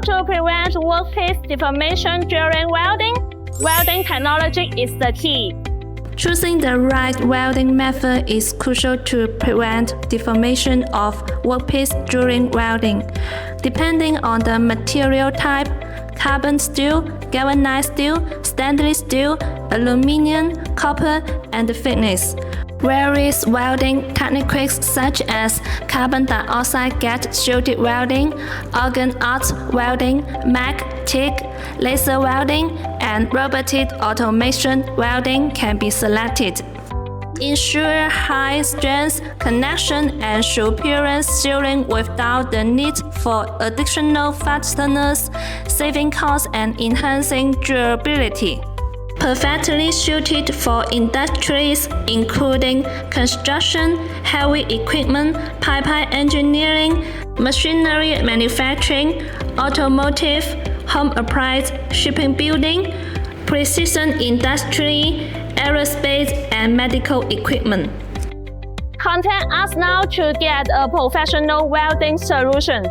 to prevent workpiece deformation during welding? Welding technology is the key. Choosing the right welding method is crucial to prevent deformation of workpiece during welding. Depending on the material type, carbon steel, galvanized steel, stainless steel, aluminum, copper, and thickness. Various welding techniques such as carbon dioxide gas-shielded welding, organ arc welding, mag, TIG, laser welding, and robotic automation welding can be selected. Ensure high strength connection and superior sealing without the need for additional fasteners, saving costs and enhancing durability. Perfectly suited for industries including construction, heavy equipment, pipeline engineering, machinery manufacturing, automotive, home appliance, shipping building, precision industry, aerospace, and medical equipment. Contact us now to get a professional welding solution.